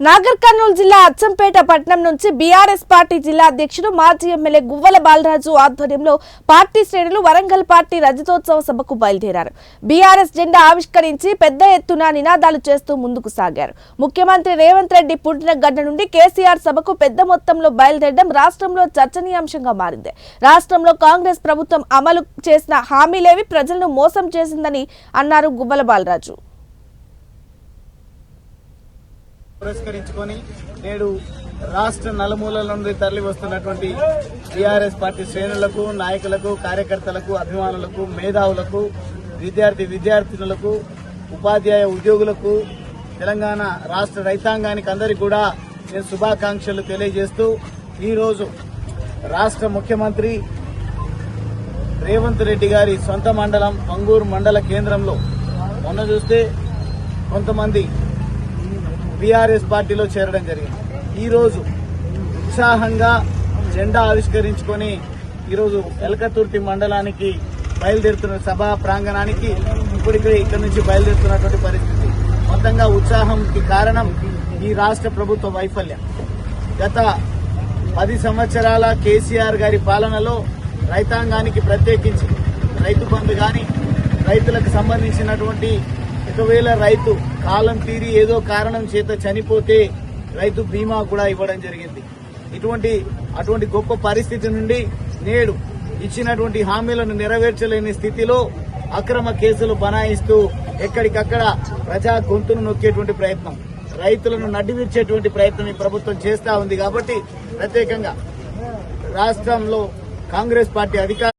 నాగర్ కర్నూలు జిల్లా అచ్చంపేట పట్టణం నుంచి బీఆర్ఎస్ పార్టీ జిల్లా అధ్యక్షుడు మాజీ ఎమ్మెల్యే గువ్వల బాలరాజు ఆధ్వర్యంలో పార్టీ శ్రేణులు వరంగల్ పార్టీ రజతోత్సవ సభకు బయలుదేరారు. బీఆర్ఎస్ జెండా ఆవిష్కరించి పెద్ద ఎత్తున నినాదాలు చేస్తూ ముందుకు సాగారు. ముఖ్యమంత్రి రేవంత్ రెడ్డి పుట్టిన గడ్డ నుండి కేసీఆర్ సభకు పెద్ద మొత్తంలో బయలుదేరడం రాష్ట్రంలో చర్చనీయాంశంగా మారింది. రాష్ట్రంలో కాంగ్రెస్ ప్రభుత్వం అమలు చేసిన హామీలేవి ప్రజలను మోసం చేసిందని అన్నారు గువ్వల బాలరాజు. పురస్కరించుకొని నేడు రాష్ట్ర నలుమూలల నుండి తరలి వస్తున్నటువంటి టీఆర్ఎస్ పార్టీ శ్రేణులకు, నాయకులకు, కార్యకర్తలకు, అభిమానులకు, మేధావులకు, విద్యార్థినులకు, ఉపాధ్యాయ ఉద్యోగులకు, తెలంగాణ రాష్ట్ర రైతాంగానికి అందరికీ కూడా నేను శుభాకాంక్షలు తెలియజేస్తూ ఈరోజు రాష్ట్ర ముఖ్యమంత్రి రేవంత్ రెడ్డి గారి సొంత మండలం పంగూరు మండల కేంద్రంలో మొన్న చూస్తే కొంతమంది బీఆర్ఎస్ పార్టీలో చేరడం జరిగింది. ఈరోజు ఉత్సాహంగా జెండా ఆవిష్కరించుకొని ఈరోజు ఎలకతుర్తి మండలానికి బయలుదేరుతున్న సభా ప్రాంగణానికి ఇక్కడి నుంచి బయలుదేరుతున్నటువంటి పరిస్థితి. మొత్తంగా ఉత్సాహంకి కారణం ఈ రాష్ట్ర ప్రభుత్వ వైఫల్యం. గత 10 సంవత్సరాల కేసీఆర్ గారి పాలనలో రైతాంగానికి ప్రత్యేకించి రైతు బంధు కానీ, రైతులకు సంబంధించినటువంటి ఒకవేళ రైతు కాలం తీరి ఏదో కారణం చేత చనిపోతే రైతు బీమా కూడా ఇవ్వడం జరిగింది. అటువంటి గొప్ప పరిస్థితి నుండి నేడు ఇచ్చినటువంటి హామీలను నెరవేర్చలేని స్థితిలో అక్రమ కేసులు బనాయిస్తూ ఎక్కడికక్కడ ప్రజా గొంతును నొక్కేటువంటి ప్రయత్నం, రైతులను నడ్డివిర్చేటువంటి ప్రయత్నం ఈ ప్రభుత్వం చేస్తా ఉంది. కాబట్టి ప్రత్యేకంగా రాష్ట్రంలో కాంగ్రెస్ పార్టీ అధికార